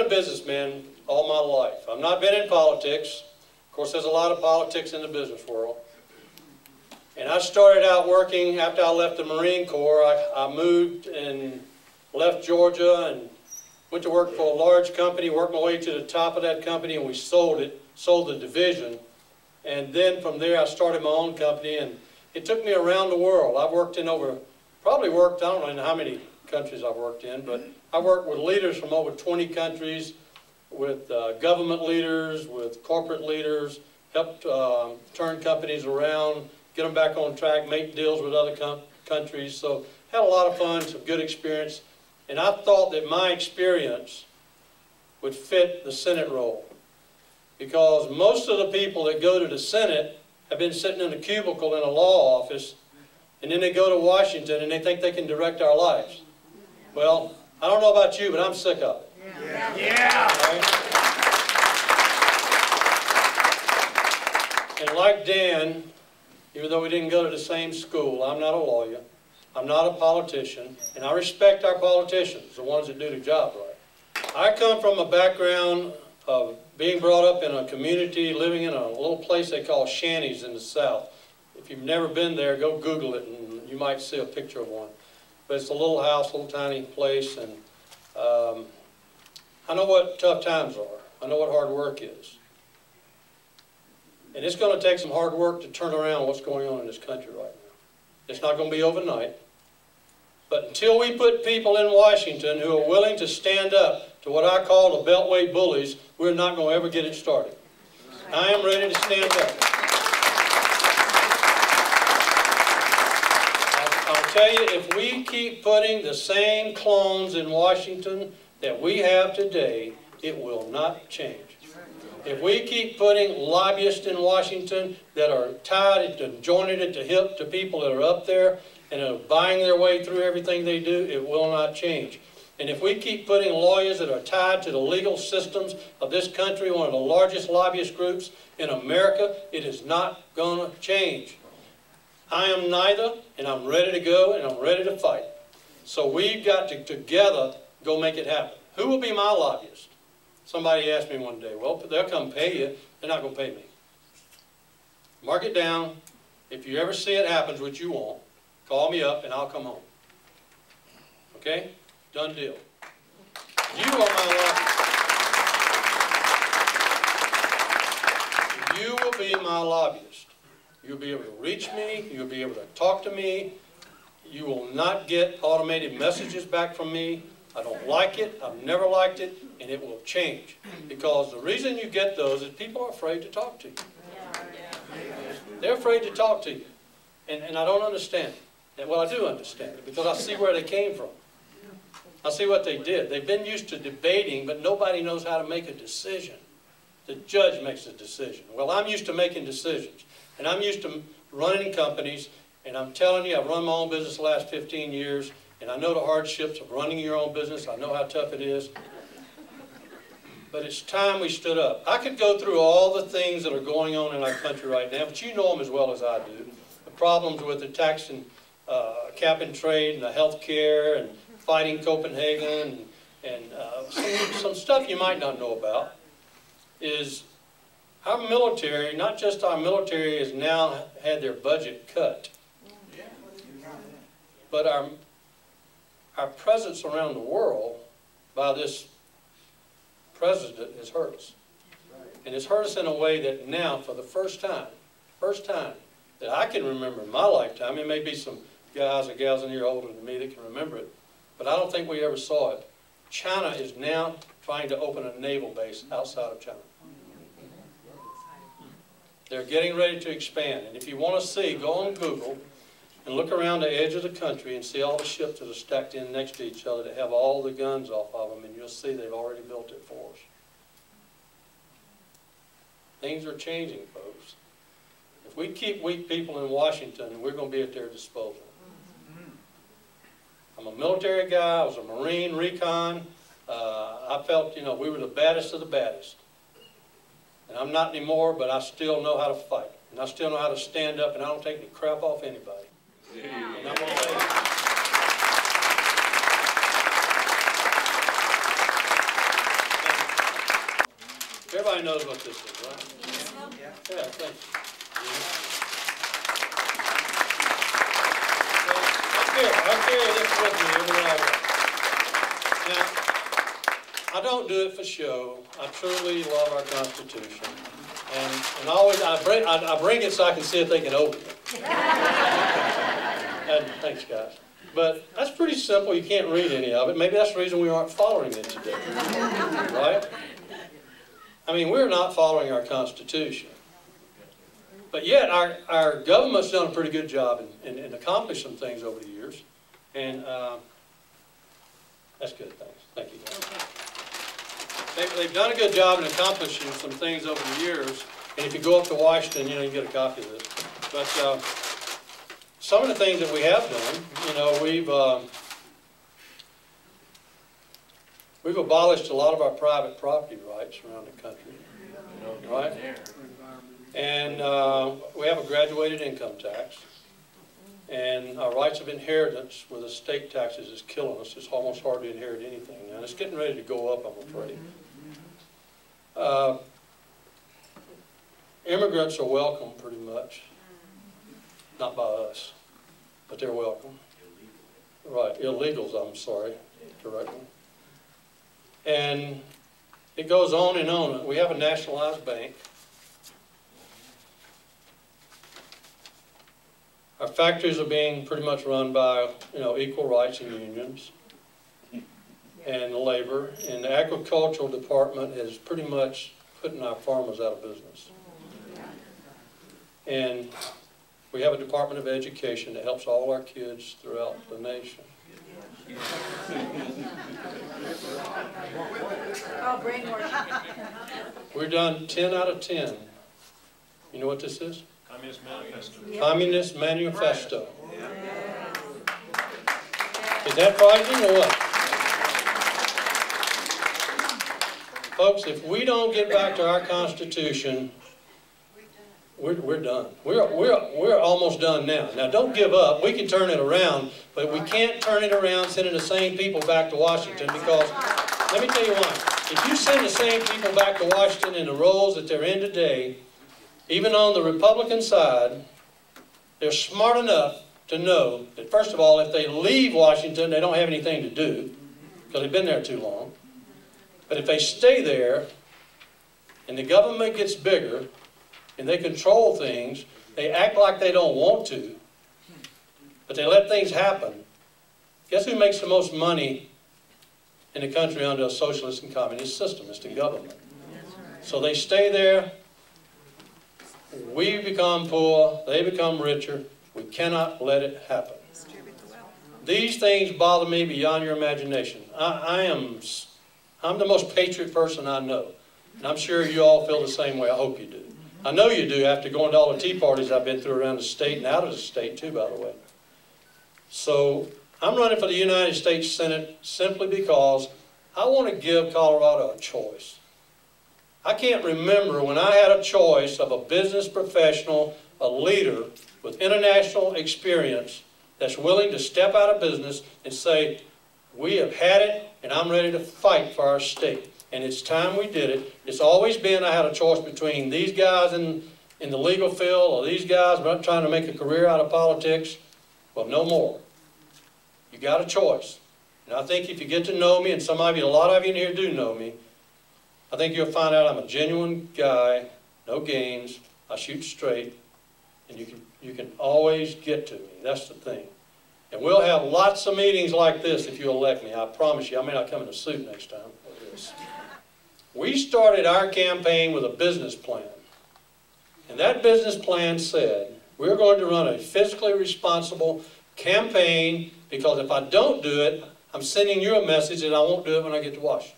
been a businessman all my life. I've not been in politics. Of course, there's a lot of politics in the business world. And I started out working after I left the Marine Corps. I moved and left Georgia and went to work for a large company, worked my way to the top of that company, and we sold the division. And then from there I started my own company, and it took me around the world. I've worked in I don't know how many countries I've worked in, but I worked with leaders from over 20 countries, with government leaders, with corporate leaders, helped turn companies around, get them back on track, make deals with other countries. So had a lot of fun, some good experience. And I thought that my experience would fit the Senate role. Because most of the people that go to the Senate have been sitting in a cubicle in a law office, and then they go to Washington and they think they can direct our lives. Well, I don't know about you, but I'm sick of it. Yeah. Right? And like Dan, even though we didn't go to the same school, I'm not a lawyer, I'm not a politician, and I respect our politicians, the ones that do their job right. I come from a background of being brought up in a community, living in a little place they call shanties in the South. If you've never been there, go Google it and you might see a picture of one. But it's a little house, a little tiny place, and I know what tough times are. I know what hard work is. And it's going to take some hard work to turn around what's going on in this country right now. It's not going to be overnight. But until we put people in Washington who are willing to stand up to what I call the Beltway bullies, we're not going to ever get it started. I am ready to stand up. I'll tell you, if we keep putting the same clones in Washington that we have today, it will not change. If we keep putting lobbyists in Washington that are tied and jointed at the hip to people that are up there and are buying their way through everything they do, it will not change. And if we keep putting lawyers that are tied to the legal systems of this country, one of the largest lobbyist groups in America, it is not going to change. I am neither, and I'm ready to go, and I'm ready to fight. So we've got to together go make it happen. Who will be my lobbyist? Somebody asked me one day, well, they'll come pay you. They're not going to pay me. Mark it down. If you ever see it happens, which you won't, call me up and I'll come home. Okay? Done deal. You are my lobbyist. You will be my lobbyist. You'll be able to reach me. You'll be able to talk to me. You will not get automated messages back from me. I don't like it. I've never liked it. And it will change. Because the reason you get those is people are afraid to talk to you. They're afraid to talk to you. And I don't understand it. Well, I do understand it because I see where they came from. I see what they did. They've been used to debating, but nobody knows how to make a decision. The judge makes a decision. Well, I'm used to making decisions. And I'm used to running companies. And I'm telling you, I've run my own business the last 15 years. And I know the hardships of running your own business. I know how tough it is. But it's time we stood up. I could go through all the things that are going on in our country right now, but you know them as well as I do. The problems with the tax and cap and trade and the health care and fighting Copenhagen and some stuff you might not know about is our military, not just our military, has now had their budget cut, but our presence around the world by this president has hurt us. And it's hurt us in a way that now, for the first time that I can remember in my lifetime, it may be some guys or gals in here older than me that can remember it, but I don't think we ever saw it. China is now trying to open a naval base outside of China. They're getting ready to expand. And if you want to see, go on Google and look around the edge of the country and see all the ships that are stacked in next to each other that have all the guns off of them, and you'll see they've already built it for us. Things are changing, folks. If we keep weak people in Washington, we're going to be at their disposal. I'm a military guy. I was a Marine, recon. I felt, you know, we were the baddest of the baddest. And I'm not anymore, but I still know how to fight. And I still know how to stand up, and I don't take any crap off anybody. Yeah. And I'm going to say, Everybody knows what this is, right? Yeah, thank you. I carry this with me everywhere I go. Now, I don't do it for show. I truly love our Constitution. And I bring it so I can see if they can open it. And thanks, guys. But that's pretty simple. You can't read any of it. Maybe that's the reason we aren't following it today. Right? I mean, we're not following our Constitution. But yet, our government's done a pretty good job in accomplishing some things over the years. And that's good, thanks. Thank you, guys. They've done a good job in accomplishing some things over the years. And if you go up to Washington, you know, you get a copy of this. But some of the things that we have done, you know, we've abolished a lot of our private property rights around the country, right? And we have a graduated income tax. And our rights of inheritance with estate taxes is killing us. It's almost hard to inherit anything now. And it's getting ready to go up, I'm afraid. Immigrants are welcome, pretty much. Not by us, but they're welcome. Right, illegals, I'm sorry, correct me. And it goes on and on. We have a nationalized bank. Our factories are being pretty much run by, you know, equal rights and unions and labor. And the agricultural department is pretty much putting our farmers out of business. And we have a Department of Education that helps all our kids throughout the nation. We're done 10 out of 10. You know what this is? Communist Manifesto. Communist Manifesto. Is that frightening or what? Folks, if we don't get back to our Constitution, we're done. We're almost done now. Now, don't give up. We can turn it around, but we can't turn it around sending the same people back to Washington because, let me tell you why. If you send the same people back to Washington in the roles that they're in today, even on the Republican side, they're smart enough to know that, first of all, if they leave Washington, they don't have anything to do because they've been there too long. But if they stay there and the government gets bigger and they control things, they act like they don't want to, but they let things happen. Guess who makes the most money in the country under a socialist and communist system? It's the government. So they stay there. We become poor, they become richer. We cannot let it happen. These things bother me beyond your imagination. I'm the most patriot person I know. And I'm sure you all feel the same way. I hope you do. I know you do after going to all the tea parties I've been through around the state and out of the state too, by the way. So I'm running for the United States Senate simply because I want to give Colorado a choice. I can't remember when I had a choice of a business professional, a leader with international experience that's willing to step out of business and say, we have had it and I'm ready to fight for our state. And it's time we did it. It's always been I had a choice between these guys in the legal field or these guys trying to make a career out of politics. Well, no more. You got a choice. And I think if you get to know me, and some of you, a lot of you in here do know me, I think you'll find out I'm a genuine guy, no games, I shoot straight, and you can always get to me. That's the thing. And we'll have lots of meetings like this if you elect me. I promise you. I may not come in a suit next time. We started our campaign with a business plan. And that business plan said, we're going to run a fiscally responsible campaign because if I don't do it, I'm sending you a message that I won't do it when I get to Washington.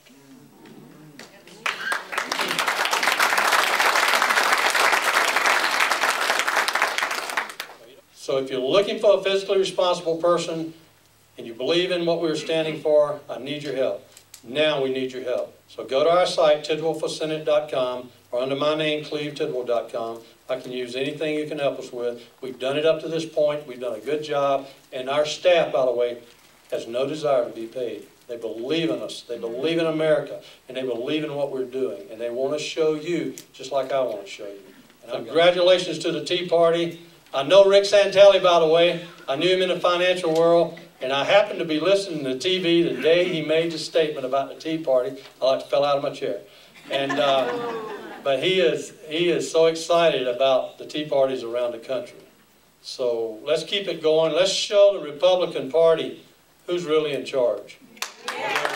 So if you're looking for a fiscally responsible person and you believe in what we're standing for, I need your help. Now we need your help. So go to our site, tidwellforsenate.com, or under my name, clevetidwell.com. I can use anything you can help us with. We've done it up to this point. We've done a good job. And our staff, by the way, has no desire to be paid. They believe in us. They believe in America. And they believe in what we're doing. And they want to show you just like I want to show you. And congratulations to the Tea Party. I know Rick Santelli, by the way. I knew him in the financial world. And I happened to be listening to TV the day he made the statement about the Tea Party. I like fell out of my chair. And, but he is so excited about the Tea Parties around the country. So let's keep it going. Let's show the Republican Party who's really in charge. Yeah.